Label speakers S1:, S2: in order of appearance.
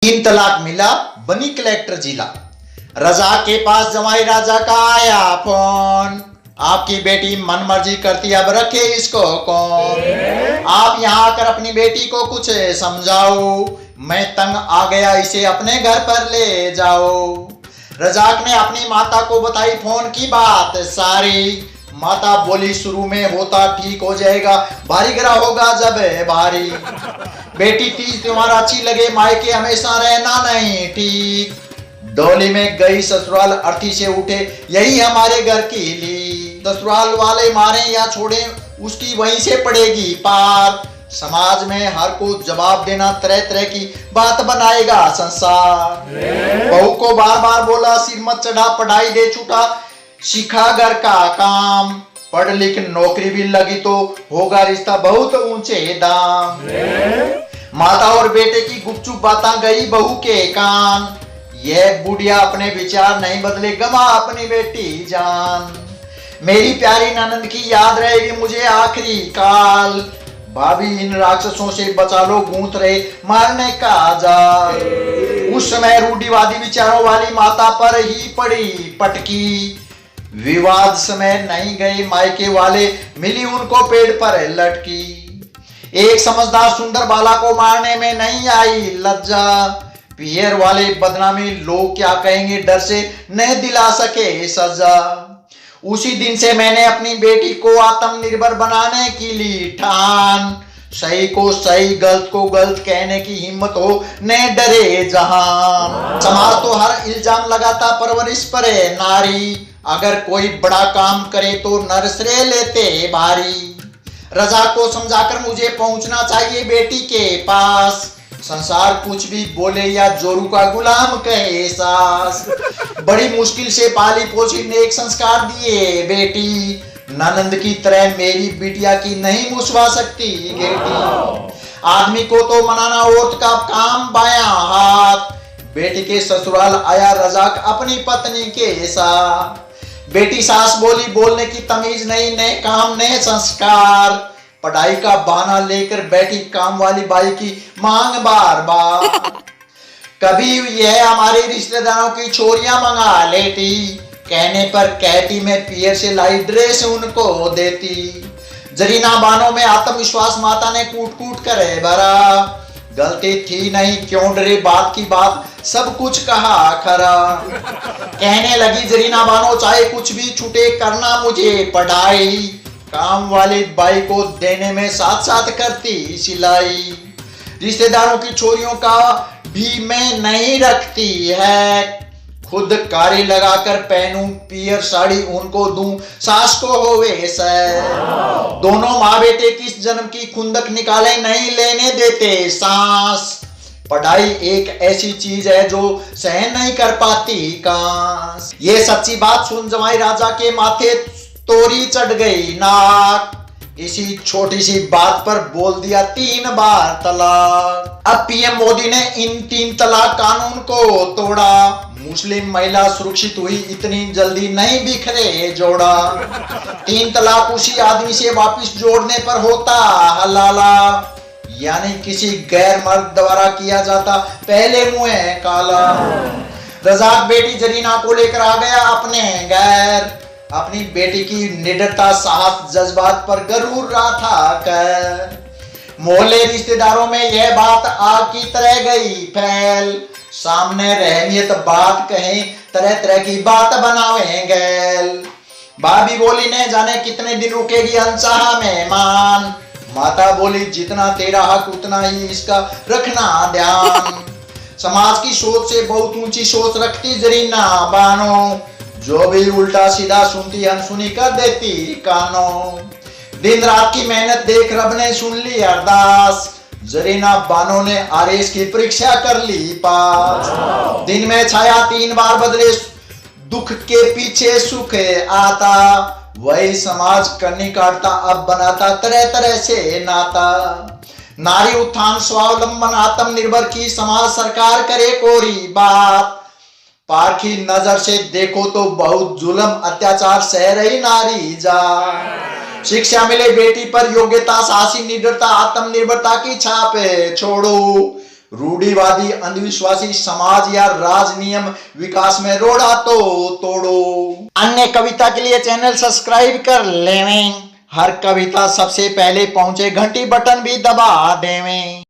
S1: तीन तलाक मिला, बनी कलेक्टर जिला। रजा के पास जमाई राजा का आया फोन, आपकी बेटी मन मर्जी करती, अब रखे इसको कौन। आप यहाँ आकर अपनी बेटी को कुछ समझाओ, मैं तंग आ गया, इसे अपने घर पर ले जाओ। रजाक ने अपनी माता को बताई फोन की बात सारी। माता बोली शुरू में होता ठीक हो जाएगा, भारी गिरा होगा जब भारी। बेटी तीज त्योहार अच्छी लगे, मायके हमेशा रहना नहीं ठीक। डोली में गई ससुराल, अर्थी से उठे यही हमारे घर की ली। ससुराल वाले मारे या छोड़े, उसकी वहीं से पड़ेगी पार। समाज में हर को जवाब देना तरह तरह की बात बनाएगा संसार। बहू को बार बार बोला सिर मत चढ़ा, पढ़ाई दे छूटा, सीखा घर का काम। पढ़ लिख नौकरी भी लगी तो होगा रिश्ता बहुत ऊंचे दाम। माता और बेटे की गुपचुप बातें गई बहू के कान। यह बुढ़िया अपने विचार नहीं बदले, गवा अपनी बेटी जान। मेरी प्यारी ननंद की याद रहेगी मुझे आखिरी काल। भाभी इन राक्षसों से बचा लो, गूंथ रहे मारने का जाल। उस समय रूढ़िवादी विचारों वाली माता पर ही पड़ी पटकी। विवाद समय नहीं गए मायके वाले, मिली उनको पेड़ पर लटकी। एक समझदार सुंदर बाला को मारने में नहीं आई लज्जा। पियर वाले बदनामी, लोग क्या कहेंगे डर से नहीं दिला सके सजा। उसी दिन से मैंने अपनी बेटी को आत्मनिर्भर बनाने की ली ठान। सही को सही, गलत को गलत कहने की हिम्मत हो, न डरे जहान। समाज तो हर इल्जाम लगाता परवरिश पर नारी, अगर कोई बड़ा काम करे तो नरसरे लेते भारी। रजा को समझाकर मुझे पहुंचना चाहिए बेटी के पास। संसार कुछ भी बोले या जोरू का गुलाम कहे सास। बड़ी मुश्किल से पाली पोसी, नेक संस्कार दिए बेटी। ननंद की तरह मेरी बिटिया की नहीं मुसवा सकती बेटी। आदमी को तो मनाना औरत का काम, बायां हाथ। बेटी के ससुराल आया रजाक अपनी पत्नी के साथ। बेटी सास बोली, बोलने की तमीज नहीं, नए काम नए संस्कार। पढ़ाई का बहाना लेकर बैठी काम वाली बाई की मांग बार बार। कभी यह हमारे रिश्तेदारों की छोरियां मंगा लेती, कहने पर कहती मैं पियर से लाई ड्रेस उनको देती। जरीना बानों में आत्मविश्वास माता ने कूट कूट कर भरा। गलती थी नहीं क्यों डरे, बात की बात सब कुछ कहा खरा। कहने लगी जरीना बानो चाहे कुछ भी छूटे, करना मुझे पढ़ाई। काम वाली बाई को देने में साथ साथ करती सिलाई। रिश्तेदारों की छोरियों का भी मैं नहीं रखती है, खुद कारी लगाकर पहनूं पियर साड़ी उनको दूं, सास को होवे सै। दोनों माँ बेटे किस जन्म की खुंदक निकाले, नहीं लेने देते सांस। पढ़ाई एक ऐसी चीज है जो सहन नहीं कर पाती कांस। ये सच्ची बात सुन जमाई राजा के माथे तोरी चढ़ गई नाक। इसी छोटी सी बात पर बोल दिया 3 बार तलाक। अब पीएम मोदी ने इन 3 तलाक कानून को तोड़ा। मुस्लिम महिला सुरक्षित हुई, इतनी जल्दी नहीं बिखरे जोड़ा। 3 तलाक उसी आदमी से वापस जोड़ने पर होता हलाला, यानी किसी गैर मर्द द्वारा किया जाता पहले मुंह काला। रजाक बेटी जरीना को लेकर आ गया अपने घर। अपनी बेटी की निडरता, साहस, जज्बात पर गरूर रहा था कर। मोहल्ले रिश्तेदारों में यह बात आग की तरह गई फैल। सामने रहमियत बात कहें, तरह तरह की बात बनावेंगे। भाभी बोली ने जाने कितने दिन रुकेगी अनचाहा मेहमान। माता बोली जितना तेरा हक उतना ही इसका रखना ध्यान। समाज की सोच से बहुत ऊंची सोच रखती जरीना बानो, जो भी उल्टा सीधा सुनती अनसुनी कर देती कानों। दिन रात की मेहनत देख रब ने सुन ली अरदास। जरीना बानो ने आरएस की परीक्षा कर ली पास। दिन में छाया 3 बार बदले, दुख के पीछे सुख आता। वही समाज करनी काटता अब बनाता तरह तरह से नाता। नारी उत्थान स्वावलंबन आत्मनिर्भर की समाज सरकार करे कोरी बात। पारखी नजर से देखो तो बहुत जुल्म अत्याचार सह रही नारी जा। शिक्षा मिले बेटी पर योग्यता, साहसी निडरता, आत्मनिर्भरता की छाप छोड़ो। रूढ़िवादी अंधविश्वासी समाज या राज नियम विकास में रोड़ा तो तोड़ो। अन्य कविता के लिए चैनल सब्सक्राइब कर लेवें। हर कविता सबसे पहले पहुंचे घंटी बटन भी दबा देवें।